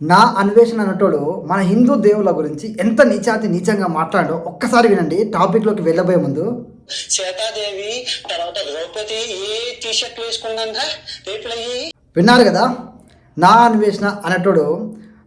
నా అన్వేషణ అన్నటోడు మన హిందూ దేవుల గురించి ఎంత నీచాతి నీచంగా మాట్లాడో ఒక్కసారి వినండి. టాపిక్లోకి వెళ్ళబోయే ముందు సీతాదేవి తర్వాత ద్రౌపది ఏ టీ షర్ట్లు వేసుకున్నాక రేపులయ్యి విన్నారు కదా. నా అన్వేషణ అన్నటోడు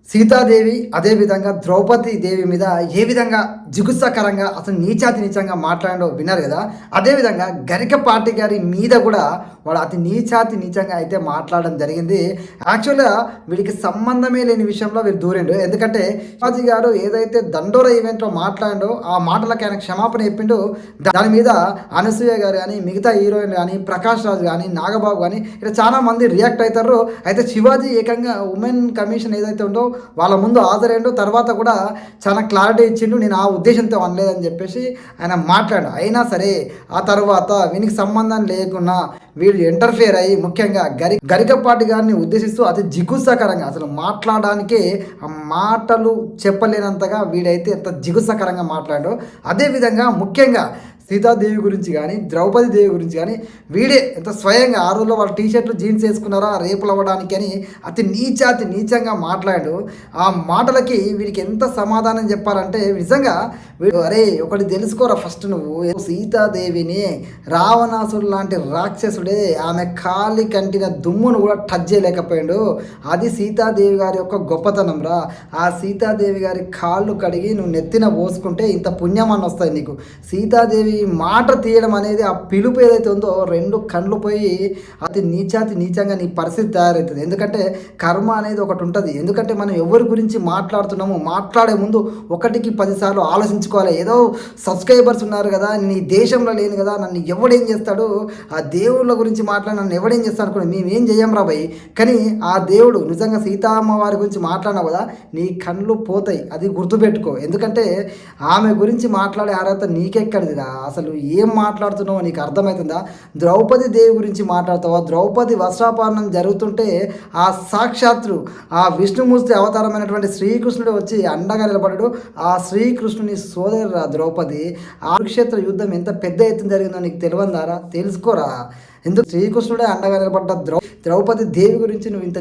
సీతాదేవి అదేవిధంగా ద్రౌపది దేవి మీద ఏ విధంగా జిగుత్సాకరంగా అసలు నీచాతి నీచంగా మాట్లాడో విన్నారు కదా. అదేవిధంగా గరికపాటి గారి మీద కూడా వాడు అతి నీచాతి నీచంగా అయితే మాట్లాడడం జరిగింది. యాక్చువల్గా వీడికి సంబంధమే లేని విషయంలో వీడు దూరిండు. ఎందుకంటే శివాజీ గారు ఏదైతే దండోర ఈవెంట్లో మాట్లాడిండో ఆ మాటలకి ఆయన క్షమాపణ చెప్పిండు. దాని మీద అనసూయ గారు కానీ మిగతా హీరోయిన్ కానీ ప్రకాష్ రాజ్ కానీ నాగబాబు కానీ ఇలా చాలా మంది రియాక్ట్ అవుతారు. అయితే శివాజీ ఏకంగా ఉమెన్ కమిషన్ ఏదైతే ఉందో వాళ్ళ ముందు హాజరైండు. తర్వాత కూడా చాలా క్లారిటీ ఇచ్చిండు, నేను ఆ ఉద్దేశంతో అనలేదని చెప్పేసి ఆయన మాట్లాడు. అయినా సరే ఆ తర్వాత వీనికి సంబంధం లేకున్నా వీడు ఇంటర్ఫియర్ అయ్యి ముఖ్యంగా గరికపాటి గారిని ఉద్దేశిస్తూ అతి జిగుత్సాకరంగా అసలు మాట్లాడడానికే ఆ మాటలు చెప్పలేనంతగా వీడైతే ఎంత జిగుత్సాకరంగా మాట్లాడాడు. అదేవిధంగా ముఖ్యంగా సీతాదేవి గురించి కానీ ద్రౌపది దేవి గురించి కానీ వీడే ఎంత స్వయంగా ఆ రోజుల్లో వాళ్ళు టీషర్ట్లు జీన్స్ వేసుకున్నారా రేపులు అవ్వడానికి అని అతి నీచంగా మాట్లాడు. ఆ మాటలకి వీడికి ఎంత సమాధానం చెప్పాలంటే నిజంగా వీడు అరే ఒకటి తెలుసుకోరా ఫస్ట్, నువ్వు సీతాదేవిని రావణాసుడు లాంటి రాక్షసుడే ఆమె కాలి కంటిన దుమ్మును కూడా టచ్ చేయలేకపోయాడు. అది సీతాదేవి గారి యొక్క గొప్పతనం రా. ఆ సీతాదేవి గారి కాళ్ళు కడిగి నువ్వు నెత్తిన పోసుకుంటే ఇంత పుణ్యం అని వస్తుంది నీకు. సీతాదేవి మాట తీయడం అనేది ఆ పిలుపు ఏదైతే ఉందో రెండు కళ్ళు పోయి అతి నీచంగా నీ పరిస్థితి తయారవుతుంది. ఎందుకంటే కర్మ అనేది ఒకటి ఉంటుంది. ఎందుకంటే మనం ఎవరి గురించి మాట్లాడుతున్నామో మాట్లాడే ముందు 1కి 10 సార్లు ఆలోచించుకోవాలి. ఏదో సబ్స్క్రైబర్స్ ఉన్నారు కదా, నీ దేశంలో లేను కదా, నన్ను ఎవడేం చేస్తాడు, ఆ దేవుళ్ళ గురించి మాట్లాడి నన్ను ఎవడేం చేస్తాడు అనుకోండి, మేమేం చేయం రా భయ్. కానీ ఆ దేవుడు నిజంగా సీతామ్మ వారి గురించి మాట్లాడినావు కదా, నీ కళ్ళు పోతాయి, అది గుర్తుపెట్టుకో. ఎందుకంటే ఆమె గురించి మాట్లాడే అర్హత నీకెక్కడిదిరా, అసలు ఏం మాట్లాడుతున్నావో నీకు అర్థమవుతుందా? ద్రౌపది దేవి గురించి మాట్లాడతావా? ద్రౌపది వస్త్రాపహరణం జరుగుతుంటే ఆ సాక్షాత్తు ఆ విష్ణుమూర్తి అవతారమైనటువంటి శ్రీకృష్ణుడు వచ్చి అండగా నిలబడ్డాడు. ఆ శ్రీకృష్ణుని సోదరురా ద్రౌపది. ఆ కురుక్షేత్ర యుద్ధం ఎంత పెద్ద ఎత్తున జరిగిందో నీకు తెలియదారా? తెలుసుకోరా. ఎందుకు శ్రీకృష్ణుడే అండగా నిలబడ్డ ద్రౌపది దేవి గురించి నువ్వు ఇంత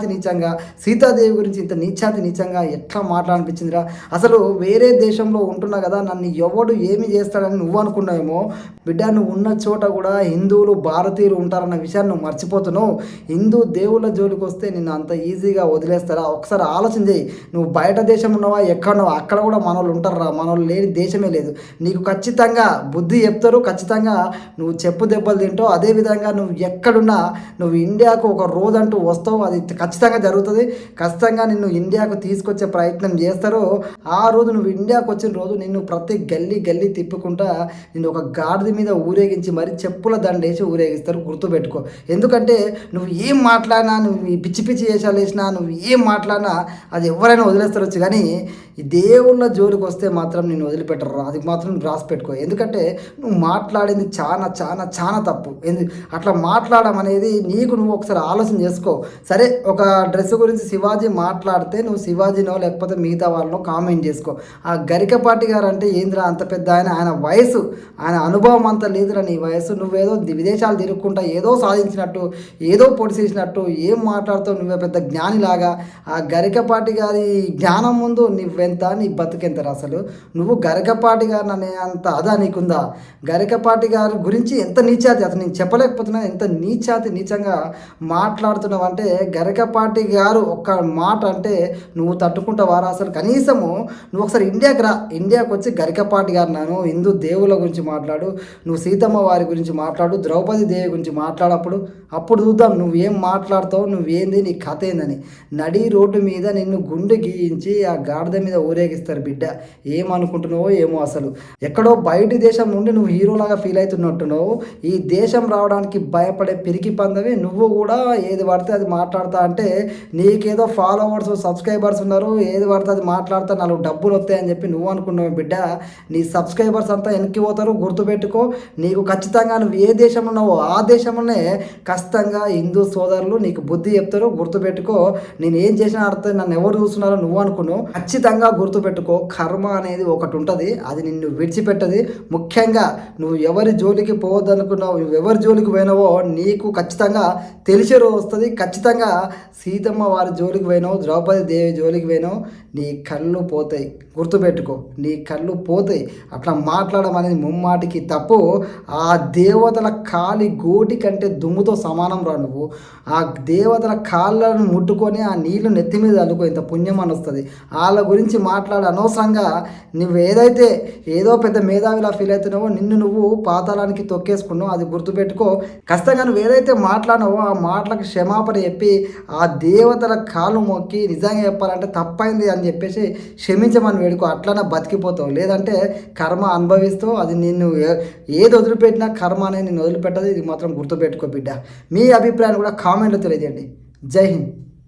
నీచంగా, సీతాదేవి గురించి ఇంత నీచంగా ఎట్లా మాట్లాడనిపించిందిరా? అసలు వేరే దేశంలో ఉంటున్నా కదా, నన్ను ఎవడు ఏమి చేస్తాడని నువ్వు అనుకున్నావేమో బిడ్డ. నువ్వు ఉన్న చోట కూడా హిందువులు భారతీయులు ఉంటారన్న విషయాన్ని నువ్వు మర్చిపోతున్నావు. హిందూ దేవుళ్ళ జోలికి వస్తే నిన్ను అంత ఈజీగా వదిలేస్తారా? ఒకసారి ఆలోచన చేయి. నువ్వు బయట దేశం ఉన్నావా ఎక్కడున్నావా, అక్కడ కూడా మనోళ్ళు ఉంటారా? మనోళ్ళు లేని దేశమే లేదు. నీకు ఖచ్చితంగా బుద్ధి చెప్తారు, ఖచ్చితంగా నువ్వు చెప్పు దెబ్బలు తింటావు. అదేవిధంగా నువ్వు ఎక్కడున్నా నువ్వు ఇండియాకు ఒక రోజు అంటూ వస్తావు, అది ఖచ్చితంగా జరుగుతుంది. ఖచ్చితంగా నిన్ను ఇండియాకు తీసుకొచ్చే ప్రయత్నం చేస్తారు. ఆ రోజు నువ్వు ఇండియాకు వచ్చిన రోజు నిన్ను ప్రతి గల్లీ తిప్పుకుంటా నిన్ను ఒక గాడిద మీద ఊరేగించి మరి చెప్పుల దండేసి ఊరేగిస్తారు, గుర్తుపెట్టుకో. ఎందుకంటే నువ్వు ఏం మాట్లాడినా, నువ్వు ఈ పిచ్చి వేషాలు వేసినా, నువ్వు ఏం మాట్లాడినా అది ఎవరైనా వదిలేస్తారు. కానీ ఈ దేవుళ్ళ జోలికి వస్తే మాత్రం నేను వదిలిపెట్టరు, అది మాత్రం రాసి పెట్టుకో. ఎందుకంటే నువ్వు మాట్లాడింది చాలా తప్పు. అట్లా మాట్లాడడం అనేది నీకు నువ్వు ఒకసారి ఆలోచన చేసుకో. సరే, ఒక డ్రెస్ గురించి శివాజీ మాట్లాడితే నువ్వు శివాజీనో లేకపోతే మిగతా వాళ్ళనో కామెంట్ చేసుకో. ఆ గరికపాటి గారు అంటే ఏందిరా అంత పెద్ద ఆయన వయసు, ఆయన అనుభవం అంత లేదురా నీ వయసు. నువ్వేదో విదేశాలు తిరుగుకుంటా ఏదో సాధించినట్టు, ఏదో పొడి చేసినట్టు ఏం మాట్లాడుతావు? నువ్వే పెద్ద జ్ఞానిలాగా. ఆ గరికపాటి గారి జ్ఞానం ముందు నువ్వెంత, నీ బతుకెంతరా? అసలు నువ్వు గరికపాటి గారిని అనే అంత అదా నీకుందా? గరికపాటి గారి గురించి ఎంత నీచాతి, అసలు నేను చెప్పలేకపోతున్నా ఎంత నీచంగా మాట్లాడుతున్నావు అంటే. గరికపాటి గారు ఒక్క మాట అంటే నువ్వు తట్టుకుంటావారా? అసలు కనీసము నువ్వు ఒకసారి ఇండియాకి రా. ఇండియాకి వచ్చి గరికపాటి గారు నాను హిందూ దేవుళ్ళ గురించి మాట్లాడు, నువ్వు సీతమ్మ వారి గురించి మాట్లాడు, ద్రౌపది దేవి గురించి మాట్లాడప్పుడు అప్పుడు చూద్దాం నువ్వు ఏం మాట్లాడతావు, నువ్వేంది, నీ కథ ఏందని. నడి రోడ్డు మీద నిన్ను గుండె గీయించి ఆ గాడిద మీద ఊరేగిస్తారు బిడ్డ. ఏమనుకుంటున్నావో ఏమో. అసలు ఎక్కడో బయటి దేశం నుండి నువ్వు హీరోలాగా ఫీల్ అవుతున్నట్టున్నావు. ఈ దేశం రావడానికి భయపడే పిరికి పందవి నువ్వు కూడా ఏది పడితే అది మాట్లాడతా అంటే నీకేదో ఫాలోవర్స్ సబ్స్క్రైబర్స్ ఉన్నారు, ఏది పడితే అది మాట్లాడతా 4 డబ్బులు వస్తాయని చెప్పి నువ్వు అనుకున్నావు బిడ్డ. నీ సబ్స్క్రైబర్స్ అంతా వెనక్కి పోతారు, గుర్తుపెట్టుకో. నీకు ఖచ్చితంగా నువ్వు ఏ దేశంలో ఉన్నావో ఆ దేశంలోనే ఖచ్చితంగా హిందూ సోదరులు నీకు బుద్ధి చెప్తారు, గుర్తుపెట్టుకో. నేను ఏం చేసినా అర్థం, నన్ను ఎవరు చూస్తున్నారో నువ్వు అనుకున్నావు. ఖచ్చితంగా గుర్తుపెట్టుకో, కర్మ అనేది ఒకటి ఉంటుంది, అది నిన్ను విడిచిపెట్టది. ముఖ్యంగా నువ్వు ఎవరి జోలికి పోవద్దనుకున్నావు, నువ్వు ఎవరి జోలికి జోలికి పోయినావో నీకు ఖచ్చితంగా తెలిసే రోజు వస్తుంది. ఖచ్చితంగా సీతమ్మ వారి జోలికి పోయినావు, ద్రౌపది దేవి జోలికి పోయినావు, నీ కళ్ళు పోతాయి. గుర్తుపెట్టుకో, నీ కళ్ళు పోతాయి. అట్లా మాట్లాడడం అనేది ముమ్మాటికి తప్పు. ఆ దేవతల కాలి గోటి కంటే దుమ్ముతో సమానం రా నువ్వు. ఆ దేవతల కాళ్ళను ముట్టుకొని ఆ నీళ్లు నెత్తి మీద అల్లుకో, ఇంత పుణ్యం అని వస్తుంది. వాళ్ళ గురించి మాట్లాడ అనవసరంగా నువ్వు ఏదో పెద్ద మేధావిలా ఫీల్ అవుతున్నావో నిన్ను నువ్వు పాతాళానికి తొక్కేసుకున్నావు. అది గుర్తుపెట్టుకో. ఖచ్చితంగా నువ్వు ఏదైతే మాట్లాడినావో ఆ మాటలకు క్షమాపణ చెప్పి ఆ దేవతల కాళ్ళు మొక్కి నిజంగా చెప్పాలంటే తప్పైంది అని చెప్పేసి క్షమించమని వేడుకో. అట్లనే బతికిపోతావు. లేదంటే కర్మ అనుభవిస్తూ అది నిన్ను ఏది వదిలిపెట్టినా కర్మ అనేది నిన్ను వదిలిపెట్టదు. ఇది మాత్రం గుర్తుపెట్టుకో బిడ్డ. మీ అభిప్రాయాన్ని కూడా కామెంట్లో తెలియజేయండి. జై హింద్.